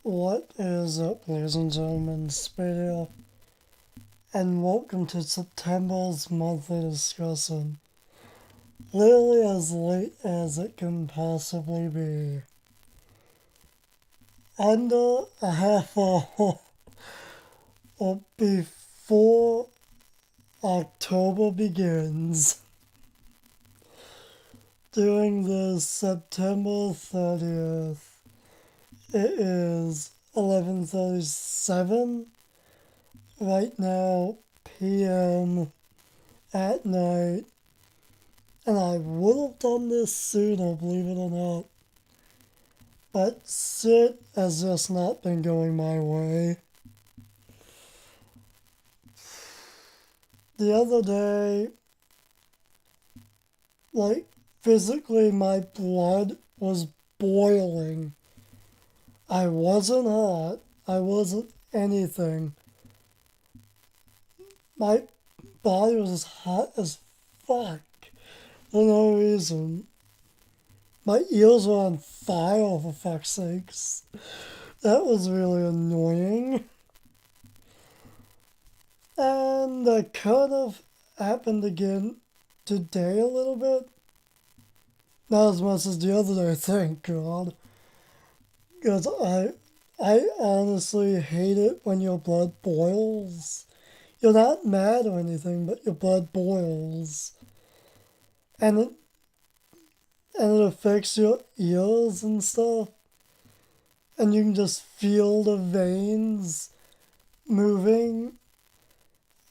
What is up, ladies and gentlemen? Spade here, and welcome to September's monthly discussion. Literally as late as it can possibly be. Under a half hour before October begins. During the September 30th, it is 11:37 right now p.m. at night, and I would have done this sooner, believe it or not, but shit has just not been going my way. The other day, physically my blood was boiling. I wasn't hot, I wasn't anything. My body was as hot as fuck for no reason. My ears were on fire, for fuck's sakes. That was really annoying. And that kind of happened again today a little bit. Not as much as the other day, thank God. Because I honestly hate it when your blood boils. You're not mad or anything, but your blood boils. And it affects your ears and stuff. And you can just feel the veins moving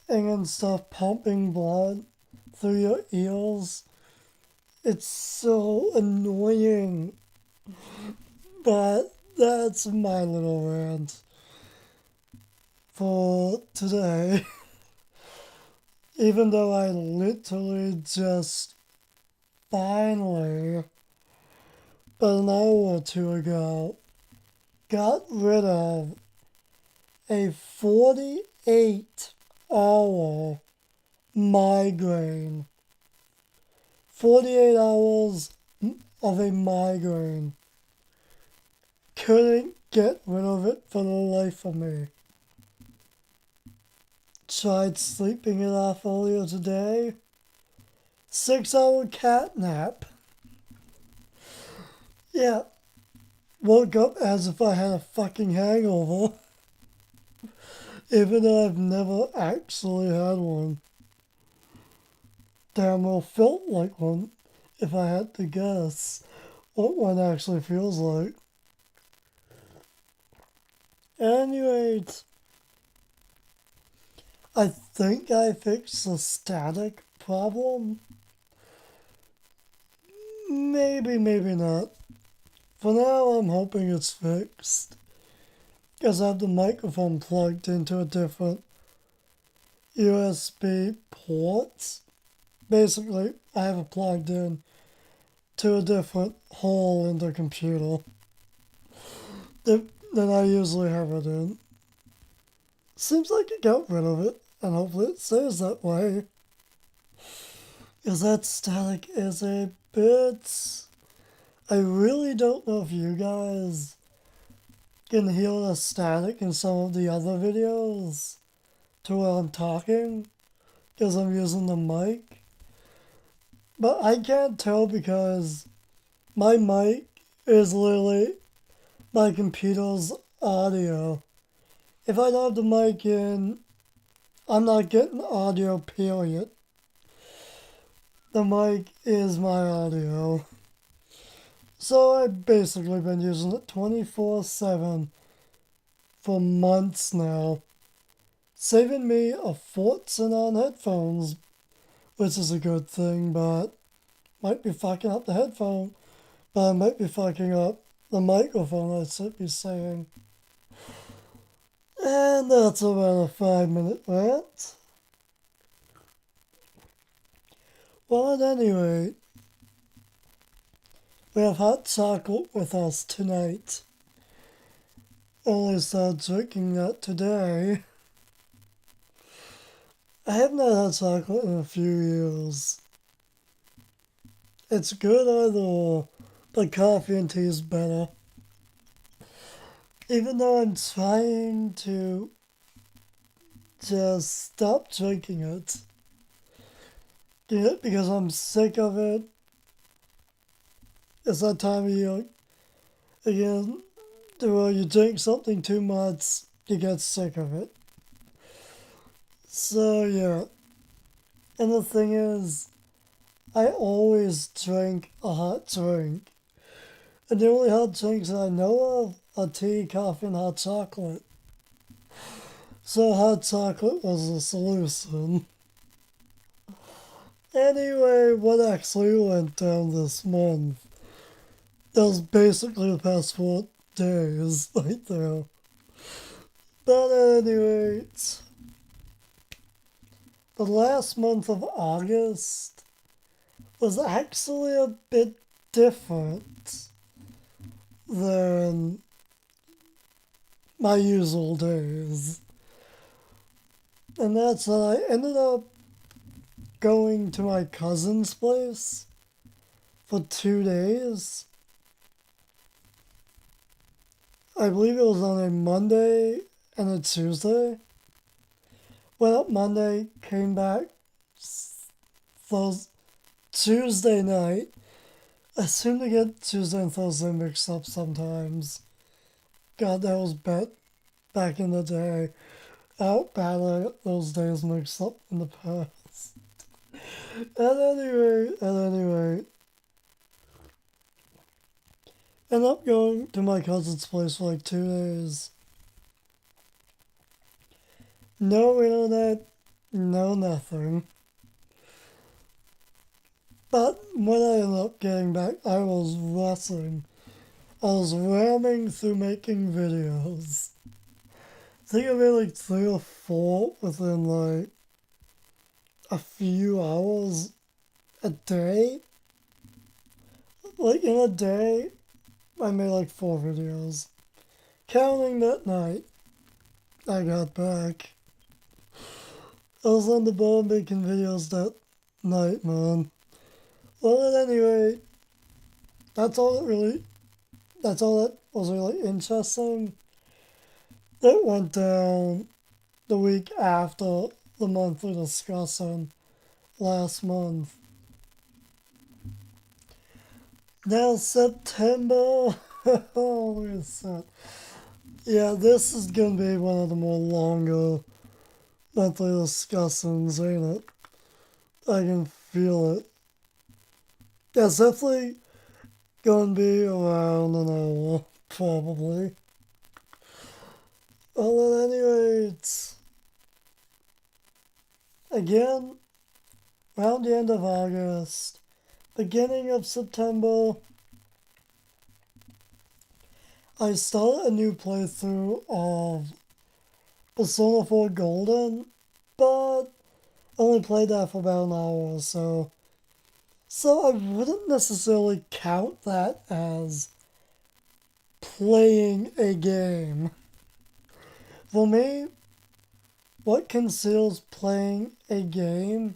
and stuff pumping blood through your ears. It's so annoying. But that's my little rant for today. Even though I literally just finally, but an hour or two ago, got rid of a 48-hour migraine. 48 hours of a migraine. Couldn't get rid of it for the life of me. Tried sleeping it off earlier today. 6-hour cat nap. Yeah. Woke up as if I had a fucking hangover. Even though I've never actually had one. Damn well felt like one, if I had to guess what one actually feels like. Anyways, I think I fixed the static problem. Maybe, maybe not. For now, I'm hoping it's fixed. Because I have the microphone plugged into a different USB port. Basically, I have it plugged in to a different hole in the computer than I usually have it in. Seems like it got rid of it, and hopefully it stays that way. Because that static is a bit... I really don't know if you guys can hear the static in some of the other videos to where I'm talking, because I'm using the mic. But I can't tell because my mic is literally my computer's audio. If I don't have the mic in, I'm not getting audio, period. The mic is my audio. So I've basically been using it 24/7 for months now. Saving me a fortune on headphones, which is a good thing, but might be fucking up the headphone, but I might be fucking up the microphone, I should be saying. And that's about a 5-minute rant. Well, at any rate, we have hot chocolate with us tonight. Only started drinking that today. I haven't had hot chocolate in a few years. It's good either or, but coffee and tea is better. even though I'm trying to just stop drinking it, because I'm sick of it. It's that time of year again where you drink something too much, you get sick of it. So yeah, and the thing is, I always drink a hot drink, and the only hot drinks that I know of are tea, coffee, and hot chocolate. So hot chocolate was the solution. Anyway, what actually went down this month? That was basically the past 4 days right there. But anyway, the last month of August was actually a bit different than my usual days. And that's that I ended up going to my cousin's place for 2 days. I believe it was on a Monday and a Tuesday. Went up Monday, came back Tuesday night. I seem to get Tuesday and Thursday mixed up sometimes. God, that was back in the day. How bad I got those days mixed up in the past. At any rate, ended up going to my cousin's place for like 2 days. No internet, no nothing. But when I ended up getting back, I was rushing. I was ramming through making videos. I think I made like 3 or 4 within like a few hours a day. Like in a day, I made like 4 videos. Counting that night I got back. I was on the ball making videos that night, man. Well, at any rate, that's all that was really interesting. It went down the week after the monthly discussion last month. Now September. Holy shit. Yeah, this is gonna be one of the more longer monthly discussions, ain't it? I can feel it. Yeah, it's definitely gonna be around an hour, probably. Well, at any rate, again, around the end of August, beginning of September, I started a new playthrough of Persona 4 Golden, but only played that for about an hour or so. So I wouldn't necessarily count that as playing a game. For me, what conceals playing a game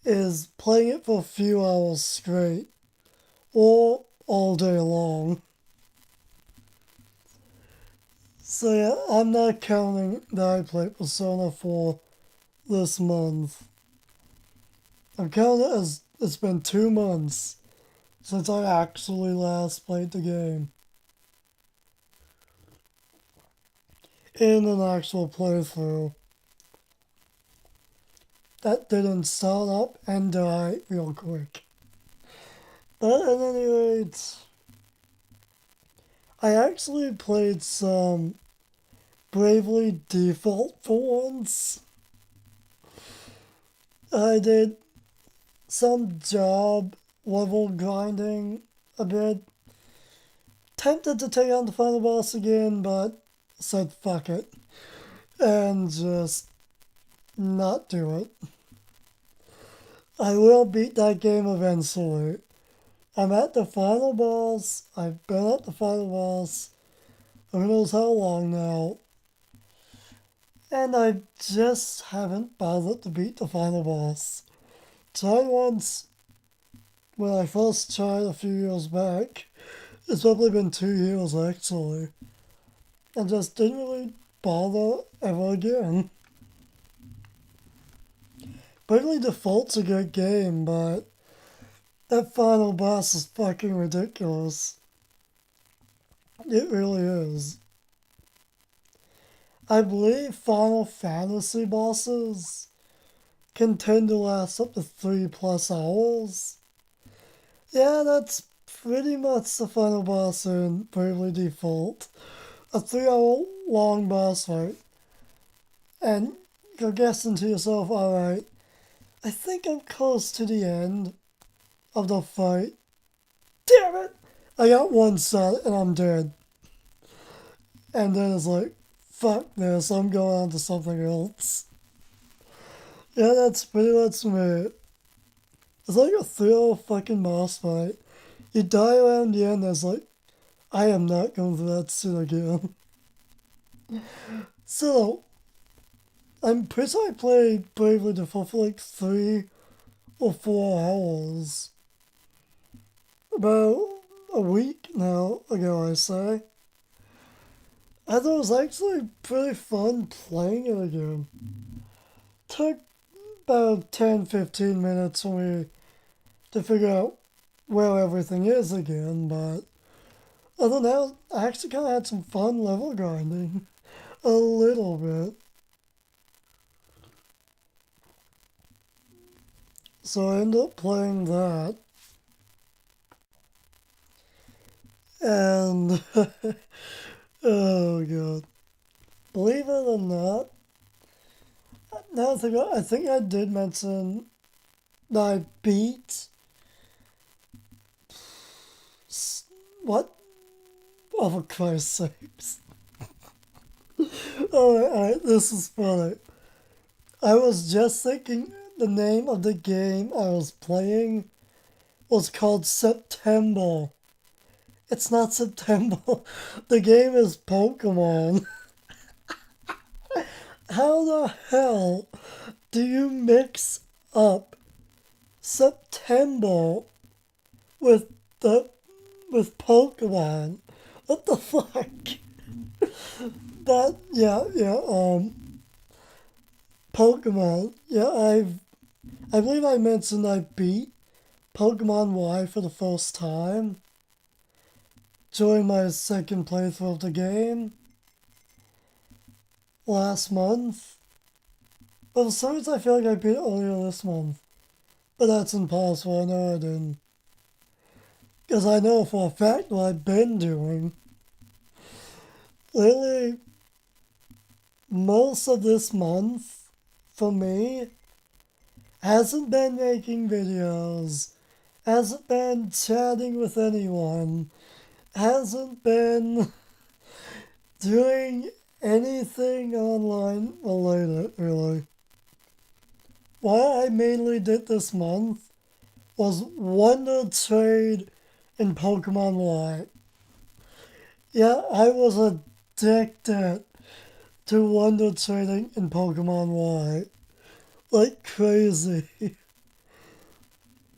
is playing it for a few hours straight or all day long. So yeah, I'm not counting that I played Persona 4 this month. I'm counting it as it's been 2 months since I actually last played the game in an actual playthrough. That didn't start up and die real quick. But at any rate, I actually played some Bravely Default for once. I did some job level grinding a bit. Tempted to take on the final boss again, but said fuck it and just not do it. I will beat that game eventually. I'm at the final boss. I've been at the final boss who knows how long now. And I just haven't bothered to beat the final boss. Tried once when I first tried a few years back, It's probably been 2 years actually. I just didn't really bother ever again. Bravely Default's a good game, but that final boss is fucking ridiculous. It really is. I believe Final Fantasy bosses can tend to last up to 3+ hours. Yeah, that's pretty much the final boss in Bravely Default. A 3 hour long boss fight. And you're guessing to yourself, alright, I think I'm close to the end of the fight. Damn it! I got one shot and I'm dead. And then it's like, fuck this, I'm going on to something else. Yeah, that's pretty much me. It's like a 3 hour fucking boss fight. You die around the end, it's like, I am not going through that shit again. So, I'm pretty sure I played Bravely Default for like 3 or 4 hours. About a week now ago, I say. I thought it was actually pretty fun playing it again. Took about 10-15 minutes for me to figure out where everything is again, but other than that, I actually kind of had some fun level grinding. A little bit. So I ended up playing that. And, oh god. Believe it or not, now I think I did mention that I beat. What? Oh, for Christ's sakes. Alright, this is funny. I was just thinking the name of the game I was playing was called September. It's not September. The game is Pokemon. How the hell do you mix up September with the with Pokemon? What the fuck? But Pokemon. Yeah, I believe I mentioned I beat Pokemon Y for the first time during my second playthrough of the game last month. But for some reason I feel like I beat it earlier this month. But that's impossible, I know I didn't. Because I know for a fact what I've been doing. Lately, most of this month, for me, hasn't been making videos, hasn't been chatting with anyone, hasn't been doing anything online related, really. What I mainly did this month was Wonder Trade in Pokemon Y. Yeah, I was addicted to Wonder Trading in Pokemon Y. Like crazy.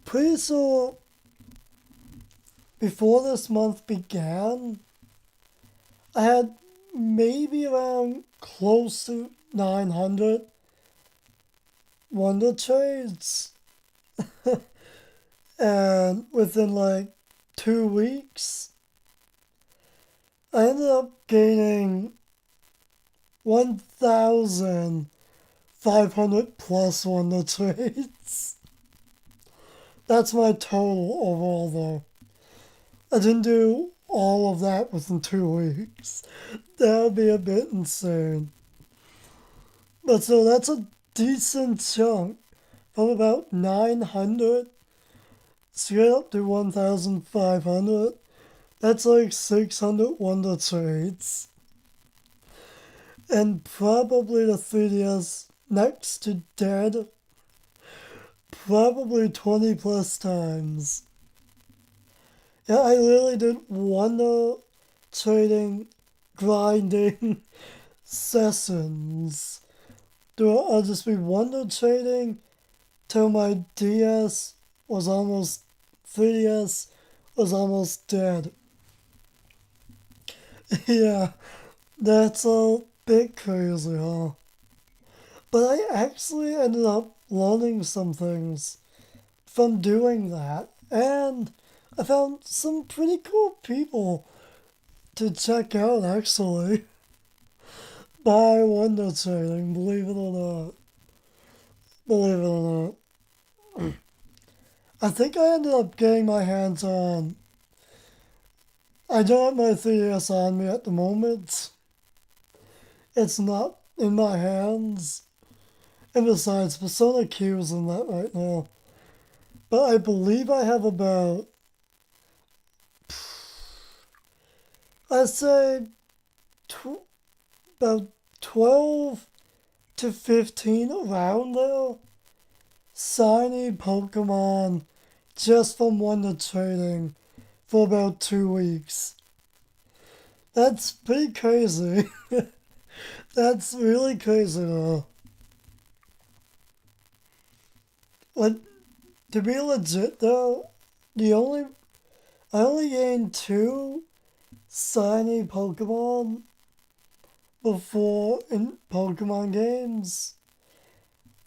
Pretty sure before this month began, I had maybe around close to 900 Wonder Trades. And within like 2 weeks, I ended up gaining 1,500 plus Wonder Trades. That's my total overall though. I didn't do all of that within 2 weeks. That would be a bit insane. But so that's a decent chunk from about 900 straight up to 1,500. That's like 600 Wonder Trades. And probably the 3DS next to dead. Probably 20 plus times. Yeah, I literally did Wonder Trading, grinding sessions. I'll just be Wonder Trading till my DS was almost, 3DS was almost dead. Yeah, that's a bit crazy, huh? But I actually ended up learning some things from doing that, and I found some pretty cool people to check out actually by window trading, believe it or not. Believe it or not. I think I ended up getting my hands on. I don't have my 3DS on me at the moment. It's not in my hands. And besides, Persona Q is in that right now. But I believe I have about, I'd say, about 12 to 15 around there. Shiny Pokemon just from Wonder Trading for about 2 weeks. That's pretty crazy. That's really crazy though. Like, to be legit though, the only I only gained two shiny Pokemon before in Pokemon games,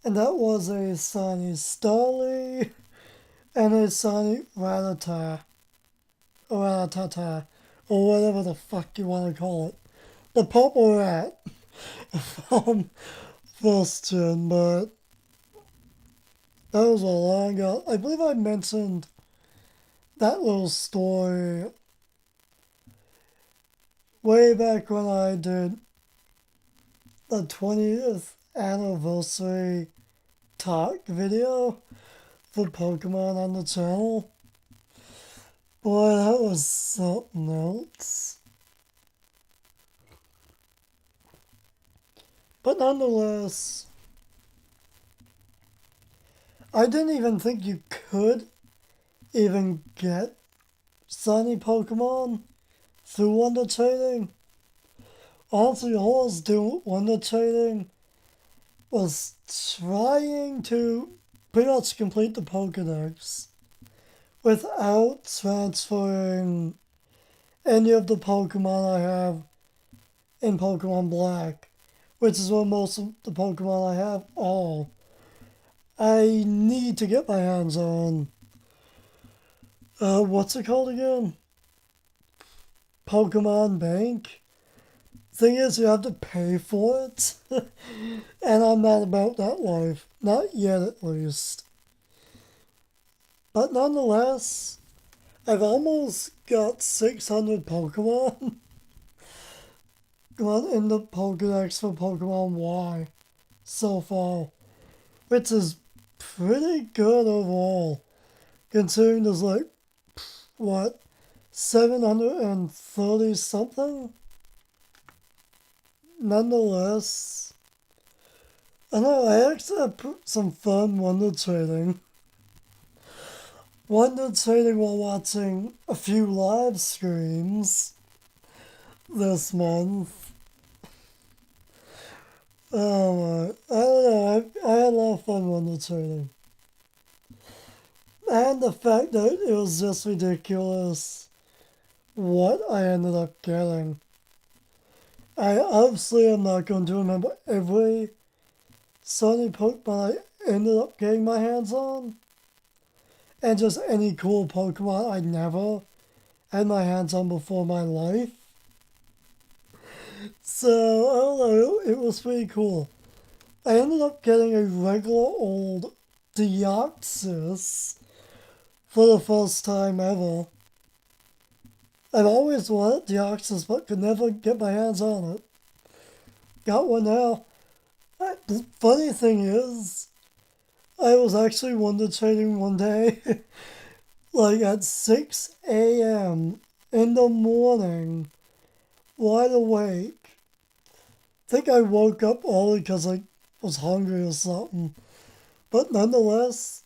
and that was a shiny Starly and a shiny Rattata, or whatever the fuck you want to call it. The purple rat from first gen, but that was a long ago. I believe I mentioned that little story way back when I did the 20th anniversary talk video for Pokemon on the channel. Boy, that was something else. But nonetheless, I didn't even think you could even get shiny Pokemon through Wonder Trading. Honestly, all I was doing with Wonder Trading was trying to pretty much complete the Pokedex without transferring any of the Pokemon I have in Pokemon Black, which is where most of the Pokemon I have all. I need to get my hands on, what's it called again? Pokemon Bank. Thing is, you have to pay for it, and I'm not about that life. Not yet, at least. But nonetheless, I've almost got 600 Pokemon gone in the Pokedex for Pokemon Y so far, which is pretty good overall, considering there's like, what, 730 something? Nonetheless, I know I actually have some fun Wonder Trading. Wonder Trading while watching a few live streams this month. Oh my, I don't know, I had a lot of fun Wonder Trading. And the fact that it was just ridiculous what I ended up getting. I obviously am not going to remember every Sony Pokemon I ended up getting my hands on. And just any cool Pokemon I never had my hands on before in my life. So, I don't know, it was pretty cool. I ended up getting a regular old Deoxys for the first time ever. I've always wanted Deoxys but could never get my hands on it. Got one now. The funny thing is, I was actually Wonder Trading one day, like at 6 a.m. in the morning, wide awake. Think I woke up only because I was hungry or something. But nonetheless,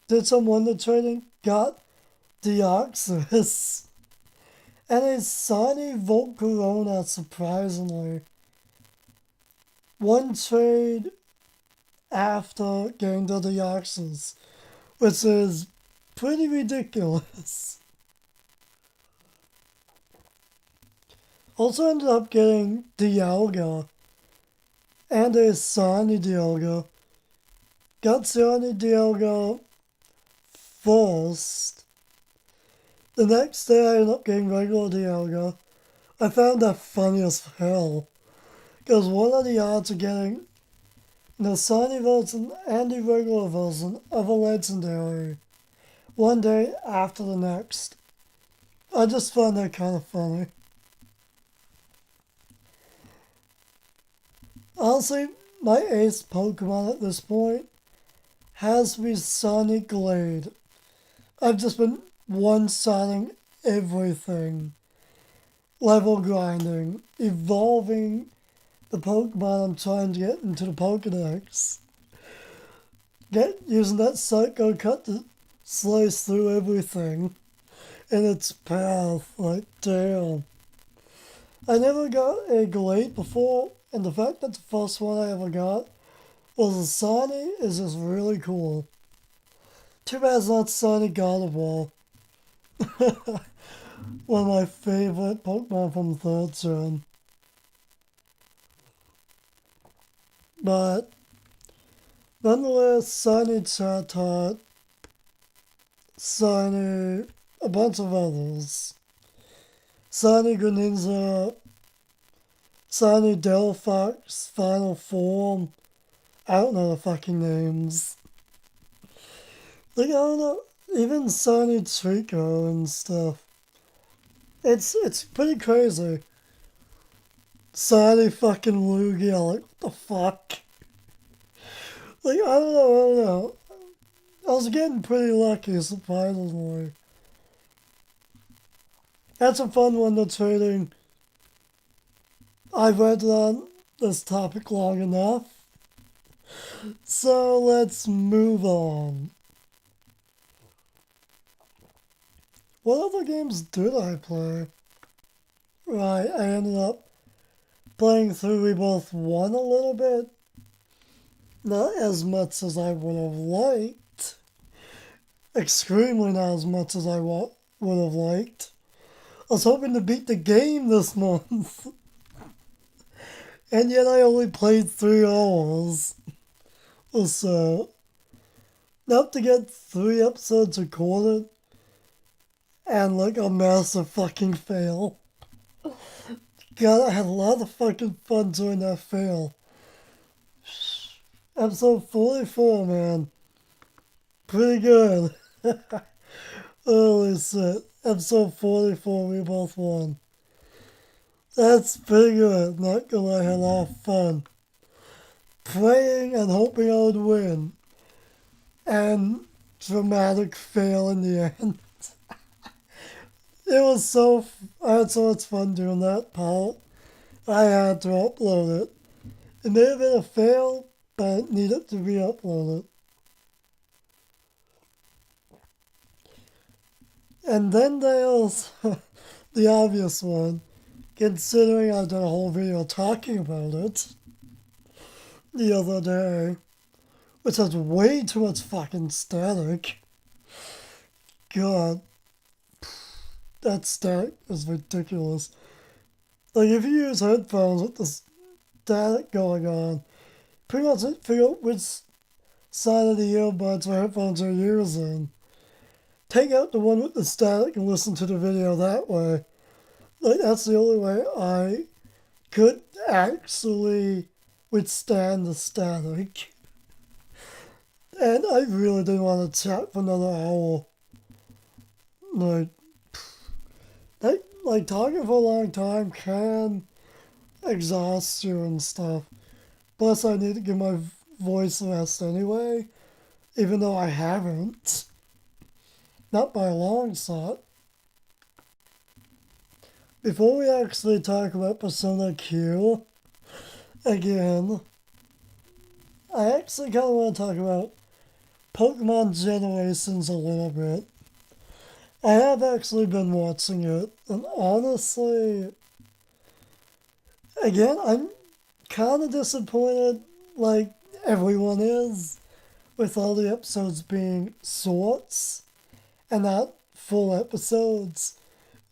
did some Wonder Trading, got Deoxys. And a shiny Volcarona, surprisingly. One trade after getting the Deoxys, which is pretty ridiculous. Also ended up getting Dialga and a Sunny Dialga. Got Sunny Dialga first. The next day I ended up getting regular Dialga. I found that funny as hell. Because what are the odds of getting the Sunny version and the regular version of a legendary one day after the next? I just find that kind of funny. Honestly, my ace Pokemon at this point has to be Sonic Glade. I've just been one-shotting everything. Level grinding, evolving the Pokemon I'm trying to get into the Pokedex. Using that Psycho Cut to slice through everything in its path. Like, damn. I never got a Glade before, and the fact that the first one I ever got was a Sonny is just really cool. Too bad it's not Sonny God of War. One of my favorite Pokemon from 3rd gen. But nonetheless, Sonny Chatot, Sonny, a bunch of others. Sonny Greninja, Sonny Delphox, Final Form. I don't know the fucking names. Like, I don't know, even Sonny Trico and stuff. It's pretty crazy. Sonny fucking Lugia, like, what the fuck? Like, I don't know. I was getting pretty lucky, surprisingly. That's a fun one to trading. I've read on this topic long enough. So let's move on. What other games did I play? Right, I ended up playing through Rebirth 1 a little bit. Not as much as I would have liked. Extremely not as much as I would have liked. I was hoping to beat the game this month. And yet I only played 3 hours or so. Enough to get 3 episodes recorded and like a massive fucking fail. God, I had a lot of fucking fun doing that fail. Episode 44, man. Pretty good. Holy shit. Episode 44, we both won. That's pretty good. Not gonna lie, I had a lot of fun. Praying and hoping I would win. And dramatic fail in the end. It was I had so much fun doing that part. I had to upload it. It may have been a fail, but it needed to be uploaded. And then there's the obvious one, considering I did a whole video talking about it the other day, which has way too much fucking static. God, that static is ridiculous. Like, if you use headphones with the static going on, pretty much figure out which side of the earbuds or headphones you're using. Take out the one with the static and listen to the video that way. Like, that's the only way I could actually withstand the static. And I really didn't want to chat for another hour. Like talking for a long time can exhaust you and stuff. Plus, I need to give my voice a rest anyway, even though I haven't. Not by a long shot. Before we actually talk about Persona Q, again, I actually kind of want to talk about Pokemon Generations a little bit. I have actually been watching it, and honestly, again, I'm kind of disappointed, like everyone is, with all the episodes being shorts and not full episodes.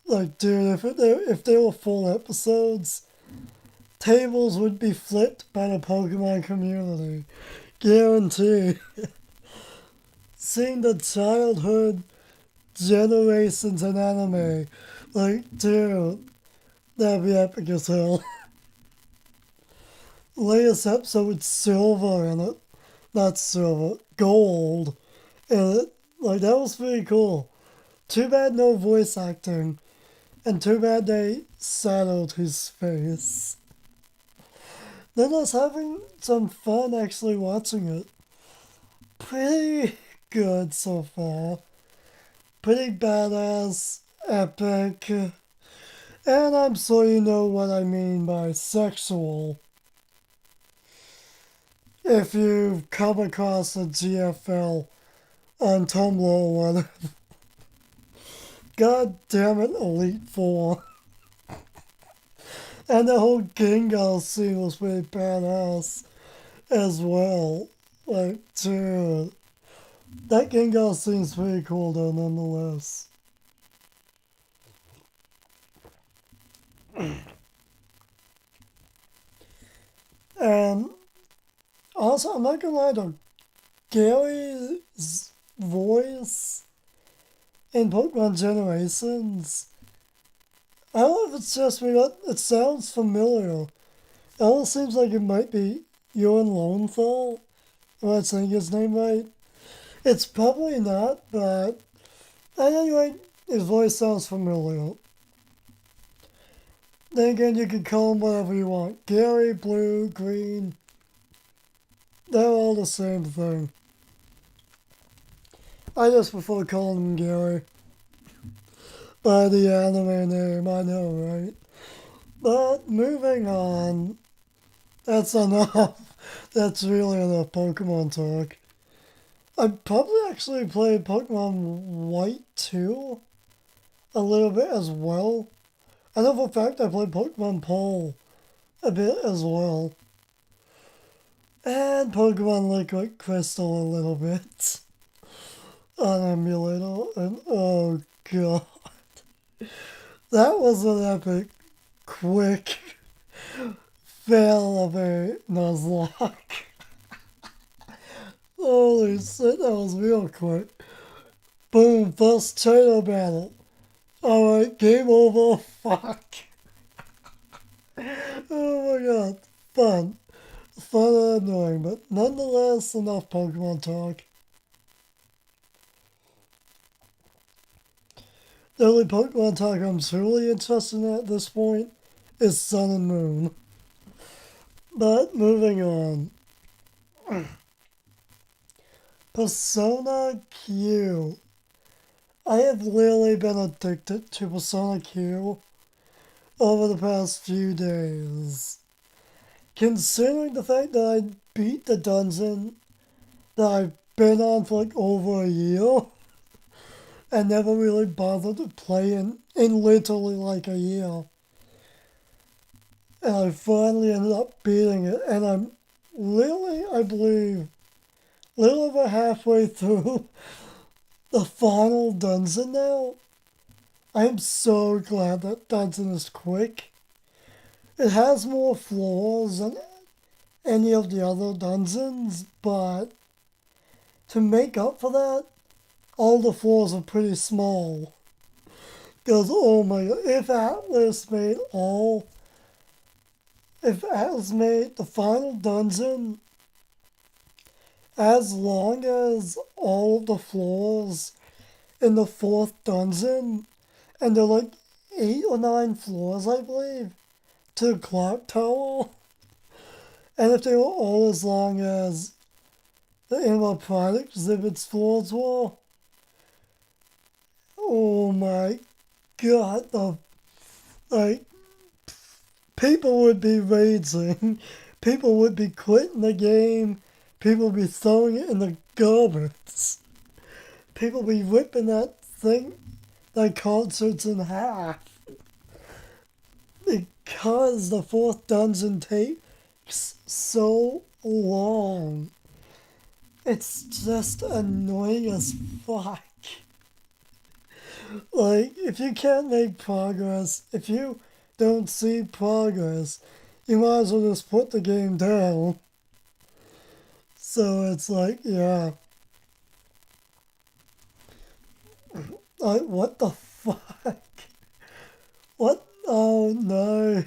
Like, dude, if they were full episodes, tables would be flipped by the Pokemon community. Guarantee. Seeing the childhood generations in anime, like, dude, that'd be epic as hell. Latest episode with silver in it. Not silver, gold in it. Like, that was pretty cool. Too bad no voice acting. And too bad they settled his face. Then I was having some fun actually watching it. Pretty good so far. Pretty badass, epic. And I'm sure you know what I mean by sexual. If you've come across a GFL on Tumblr or whatever. God damn it, Elite Four. And the whole Gengar scene was pretty badass as well. Like, dude. That Gengar scene's pretty cool though, nonetheless. And also, I'm not gonna lie to Gary's voice in Pokemon Generations. I don't know if it's just me, but it sounds familiar. It almost seems like it might be Ewan Lowenthal. Am I saying his name right? It's probably not, but anyway, his voice sounds familiar. Then again, you can call him whatever you want. Gary, Blue, Green, they're all the same thing. I just prefer calling him Gary. By the anime name, I know, right? But moving on, that's enough. That's really enough Pokemon talk. I probably actually played Pokemon White 2 a little bit as well. I know for a fact I played Pokemon Pole a bit as well. And Pokemon Liquid Crystal a little bit on emulator. And oh god. That was an epic, quick fail of a Nuzlocke. Holy shit, that was real quick. Boom, first trainer battle. Alright, game over. Fuck. Oh my god. Fun. Fun and annoying, but nonetheless, enough Pokemon talk. The only Pokemon talk I'm truly interested in at this point is Sun and Moon. But moving on. Persona Q. I have literally been addicted to Persona Q over the past few days. Considering the fact that I beat the dungeon that I've been on for like over a year and never really bothered to play in literally like a year. And I finally ended up beating it, and I'm literally, I believe, a little over halfway through the final dungeon now. I am so glad that dungeon is quick. It has more flaws than any of the other dungeons, but to make up for that, all the floors are pretty small. Because, oh my god, if Atlas made the final dungeon as long as all of the floors in the fourth dungeon, and they're like 8 or 9 floors, I believe, to the clock tower, and if they were all as long as the Animal Pride exhibit's floors were, oh my god, like, people would be raging, people would be quitting the game, people would be throwing it in the garbage, people would be ripping that thing, that concerts in half, because the fourth dungeon takes so long. It's just annoying as fuck. Like, if you can't make progress, if you don't see progress, you might as well just put the game down. So it's like, yeah. Like, what the fuck? What? Oh no.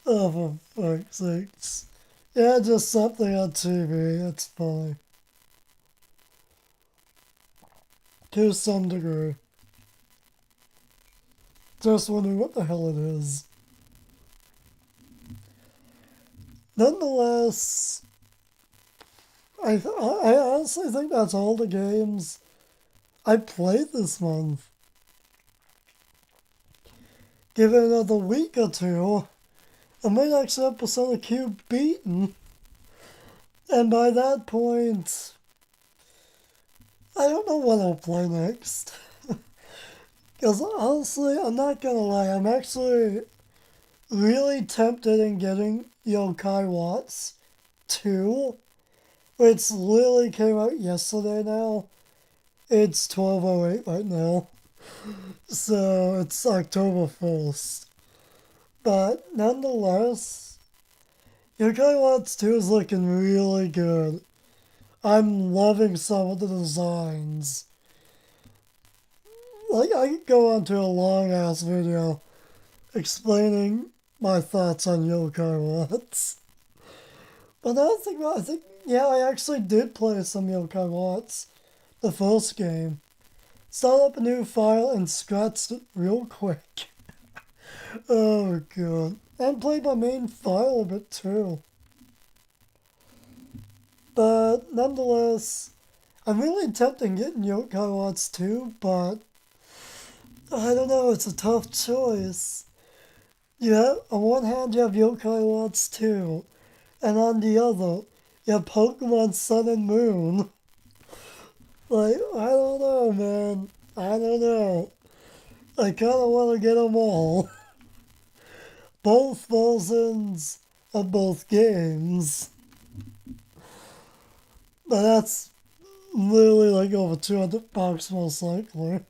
Oh, for fuck's sakes. Yeah, just something on TV. It's funny. To some degree. Just wondering what the hell it is. Nonetheless, I honestly think that's all the games I played this month. Give it another week or two, I might actually have Persona Q beaten. And by that point, I don't know what I'll play next. Because honestly, I'm not gonna lie, I'm actually really tempted in getting Yokai Watts 2, which literally came out yesterday now. It's 12:08 right now, so it's October 1st. But nonetheless, Yokai Watts 2 is looking really good. I'm loving some of the designs. Like, I could go on to a long ass video explaining my thoughts on Yokai Watts. But now I think about it, I think, yeah, I actually did play some Yokai Watts, the first game. Start up a new file and scratched it real quick. Oh god. And played my main file a bit too. But nonetheless, I'm really tempted getting Yokai Watts too, but I don't know, it's a tough choice. Yeah, on one hand you have Yokai Watts 2, and on the other, you have Pokemon Sun and Moon. Like, I don't know, man. I don't know. I kinda wanna get them all. Both versions of both games. But that's literally like over $200 most likely.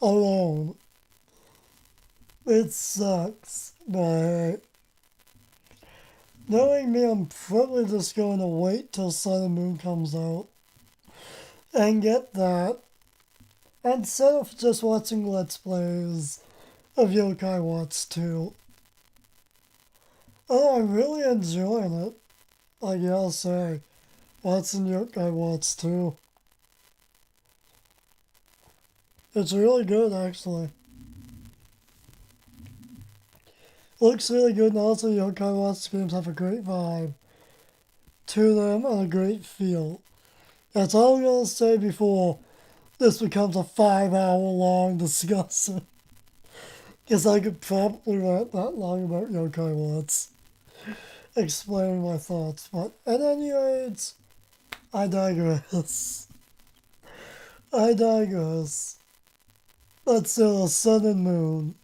Alone. It sucks, but knowing me, I'm probably just going to wait till Sun and Moon comes out and get that instead of just watching Let's Plays of Yokai Watts 2. Oh, I'm really enjoying it. I gotta say, watching Yokai Watts 2. It's really good, actually. Looks really good, and also Yokai Watts games have a great vibe to them and a great feel. That's all I'm gonna say before this becomes a 5 hour long discussion. Because I could probably rant that long about Yokai Watts, explaining my thoughts. But at any rate, I digress. I digress. Let's do Sun and Moon.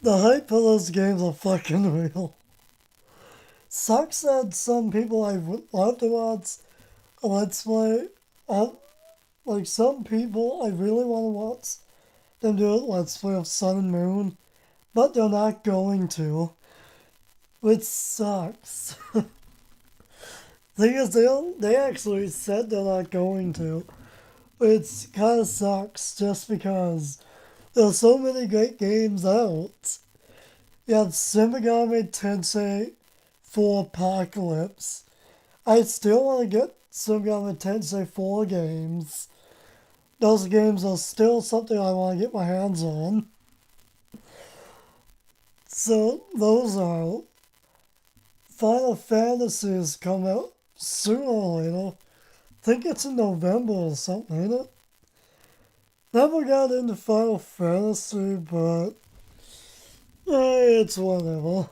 The hype for those games are fucking real. Sucks that some people I would love to watch a Let's Play, like some people I really want to watch them do a Let's Play of Sun and Moon, but they're not going to, which sucks. Thing is, they actually said they're not going to, which kind of sucks just because there's so many great games out. You have Shin Megami Tensei 4 Apocalypse. I still want to get Shin Megami Tensei 4 games. Those games are still something I want to get my hands on. So those are Final Fantasies come out sooner or later. I think it's in November or something, ain't it? Never got into Final Fantasy, but it's whatever.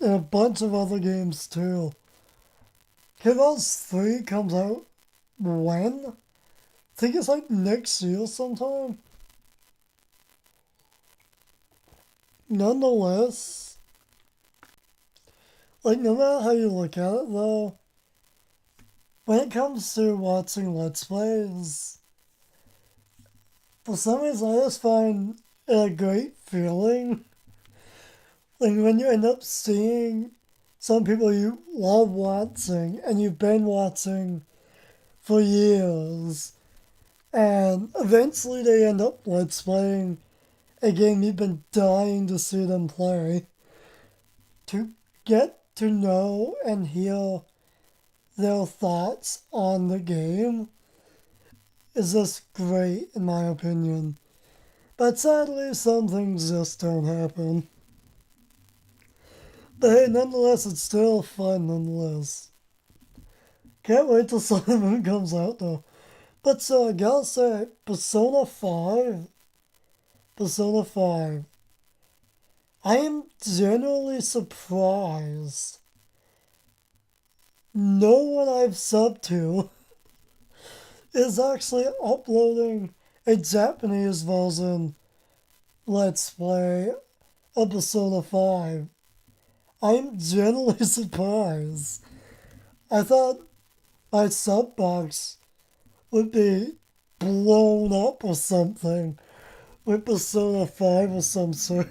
And a bunch of other games too. Kingdom 3 comes out when? I think it's like next year sometime. Nonetheless, like no matter how you look at it though, when it comes to watching Let's Plays, for some reason I just find it a great feeling. Like when you end up seeing some people you love watching and you've been watching for years, and eventually they end up Let's Playing a game you've been dying to see them play. To get to know and hear their thoughts on the game is just great in my opinion. But sadly, some things just don't happen. But hey, nonetheless, it's still fun nonetheless. Can't wait till Sun and Moon comes out though. But so I gotta say, Persona 5, I am genuinely surprised. No one I've subbed to is actually uploading a Japanese version Let's Play of Persona 5. I'm genuinely surprised. I thought my sub box would be blown up or something with Persona 5 or some sort.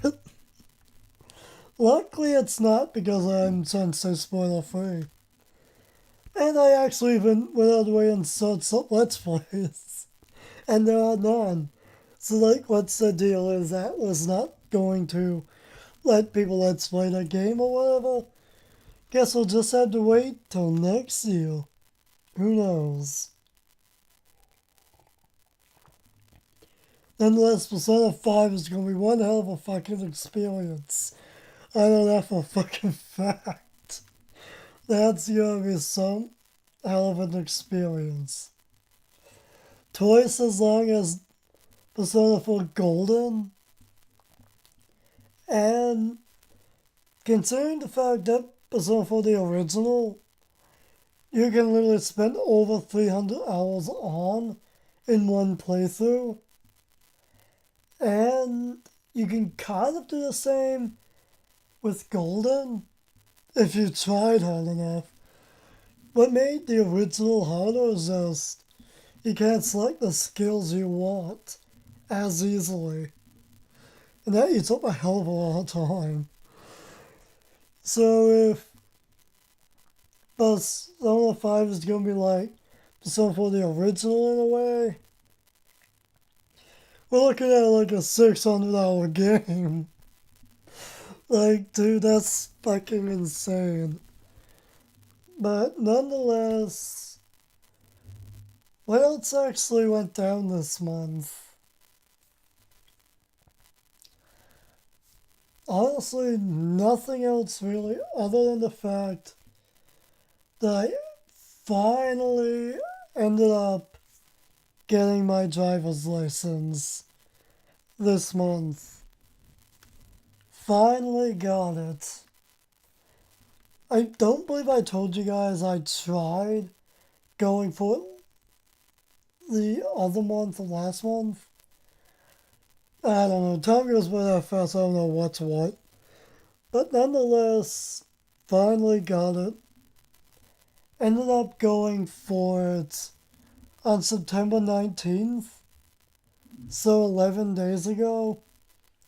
Luckily, it's not because I'm trying to stay spoiler free. And I actually even went out of the way and searched some Let's Plays. And there are none. So, like, what's the deal? Is that was not going to let people Let's Play the game or whatever? Guess we'll just have to wait till next year. Who knows? Nonetheless, Persona 5 is going to be one hell of a fucking experience. I know that for a fucking fact. That's going to be some hell of an experience. Twice as long as Persona 4 Golden. And considering the fact that Persona 4 the original, you can literally spend over 300 hours on in one playthrough. And you can kind of do the same with Golden if you tried hard enough. What made the original harder is just you can't select the skills you want as easily. And that eats up a hell of a lot of time. So if Persona 5 is going to be like Persona 4 the original in a way, we're looking at like a 600-hour game. Like, dude, that's fucking insane. But nonetheless, what else actually went down this month? Honestly, nothing else really, other than the fact that I finally ended up getting my driver's license this month. Finally got it. I don't believe I told you guys I tried going for it the other month, the last month. I don't know. Time goes by that fast. I don't know what's what. But nonetheless, finally got it. Ended up going for it on September 19th. So 11 days ago.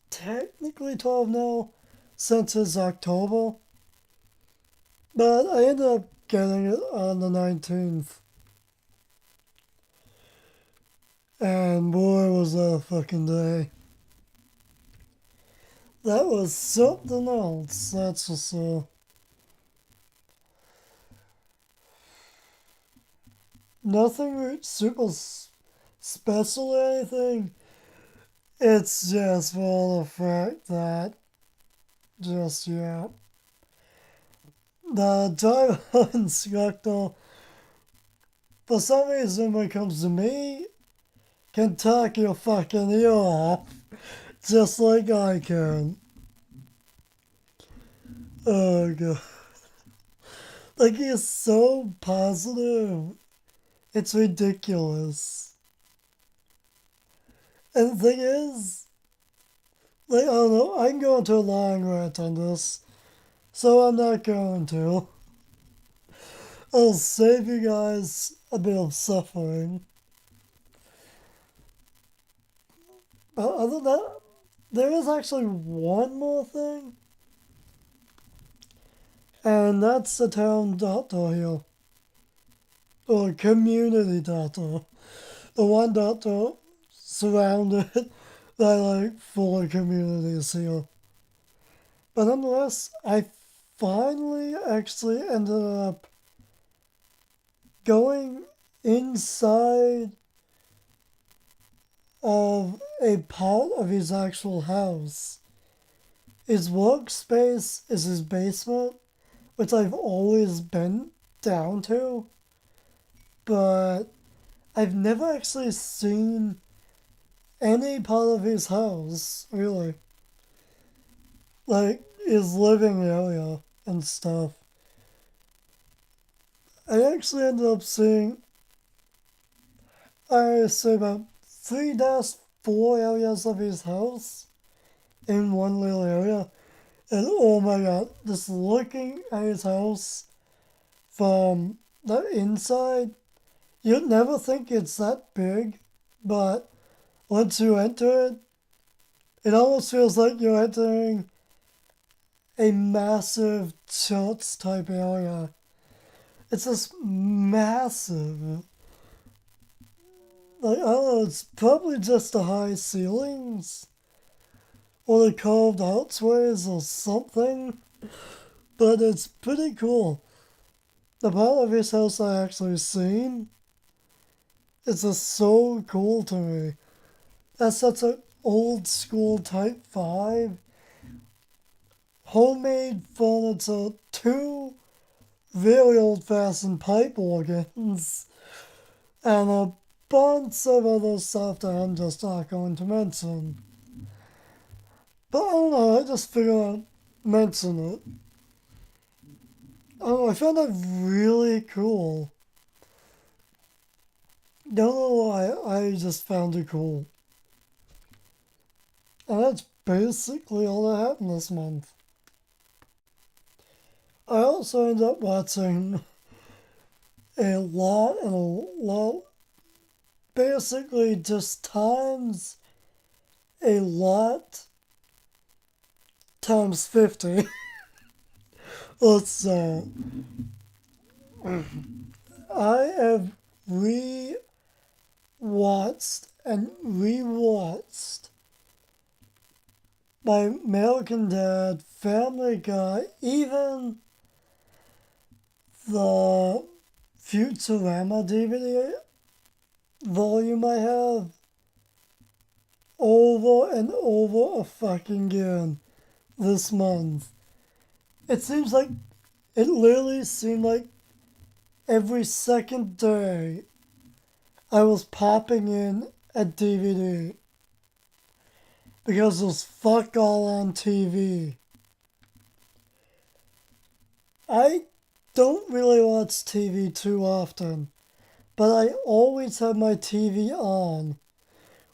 Technically 12 now, since it's October. But I ended up getting it on the 19th. And boy, was that a fucking day. That was something else, that's for sure. Nothing super special or anything. It's just for the fact that, just, yeah. The driver instructor, for some reason when it comes to me, can talk your fucking ear off. Just like I can. Oh god. Like he's so positive. It's ridiculous. And the thing is, like, I don't know, I can go into a long rant on this. So I'm not going to. I'll save you guys a bit of suffering. But other than that, there is actually one more thing, and that's the town doctor here, or community doctor. The one doctor surrounded by like full communities here. But nonetheless, I finally actually ended up going inside of a part of his actual house. His workspace is his basement, which I've always been down to, but I've never actually seen any part of his house, really. Like his living area and stuff. I actually ended up seeing, I say about 3-4 areas of his house in one little area. And oh my god, just looking at his house from the inside, you'd never think it's that big, but once you enter it, it almost feels like you're entering a massive church type area. It's just massive. Like, I don't know, it's probably just the high ceilings or the carved archways or something, but it's pretty cool. The part of his house I actually seen, it's just so cool to me. That's such an old school type vibe. Homemade furniture, two very old fashioned pipe organs, and a bunch of other stuff that I'm just not going to mention. But I don't know, I just figured I'd mention it. I don't know, I found that really cool. Don't know why, I just found it cool. And that's basically all that happened this month. I also ended up watching a lot and a lot, basically just times a lot times 50. Let's I have re-watched and re-watched my American Dad, Family Guy, even the Futurama DVD volume I have over and over a fucking again this month. It seems like, it literally seemed like every second day I was popping in a DVD because there's fuck all on TV. I don't really watch TV too often, but I always have my TV on.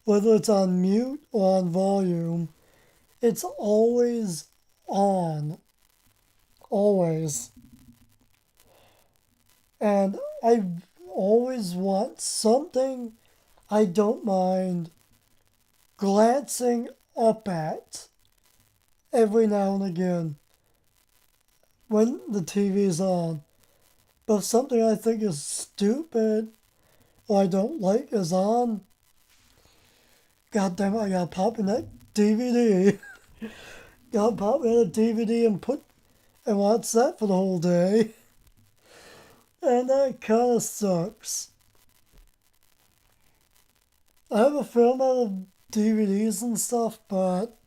Whether it's on mute or on volume, it's always on. Always. And I always want something I don't mind glancing up at every now and again when the TV's on. But if something I think is stupid or I don't like is on, god damn it, I gotta pop in that DVD. Gotta pop in a DVD and watch that for the whole day. And that kinda sucks. I have a fair amount of DVDs and stuff, but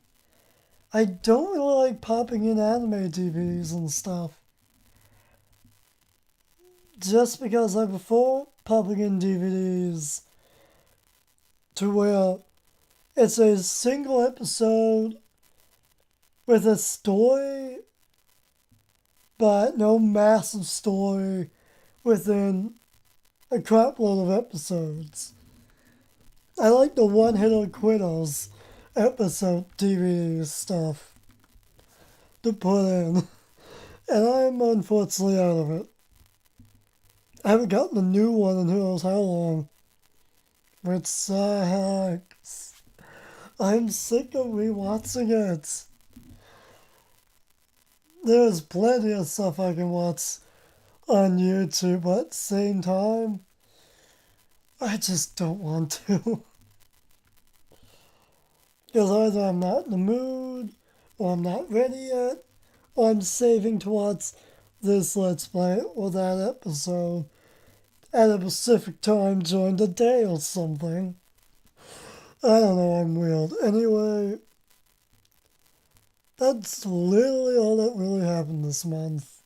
I don't really like popping in anime DVDs and stuff. Just because I prefer popping in DVDs to where it's a single episode with a story, but no massive story within a crapload of episodes. I like the one-hitter quitters episode DVD stuff to put in, and I'm unfortunately out of it. I haven't gotten a new one in who knows how long. Which sucks. I'm sick of rewatching it. There's plenty of stuff I can watch on YouTube, but at the same time, I just don't want to. Because either I'm not in the mood, or I'm not ready yet, or I'm saving to watch this Let's Play or that episode at a specific time during the day or something. I don't know, I'm weird. Anyway, that's literally all that really happened this month.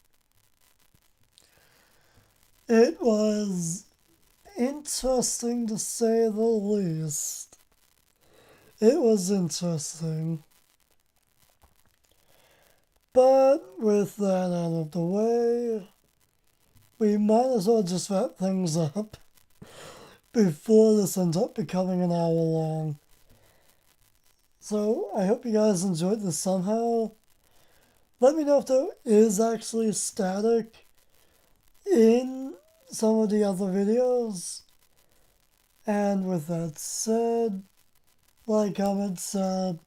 It was interesting to say the least. It was interesting. But with that out of the way, we might as well just wrap things up before this ends up becoming an hour long. So I hope you guys enjoyed this somehow. Let me know if there is actually static in some of the other videos. And with that said, like, comment, sub.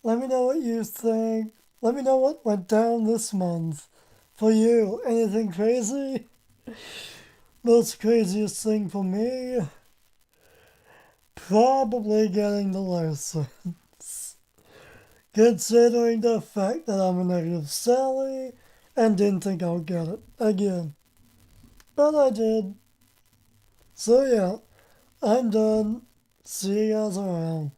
Let me know what you think. Let me know what went down this month for you. Anything crazy? Most craziest thing for me? Probably getting the license. Considering the fact that I'm a negative Sally and didn't think I would get it again. But I did. So yeah, I'm done. See you guys around.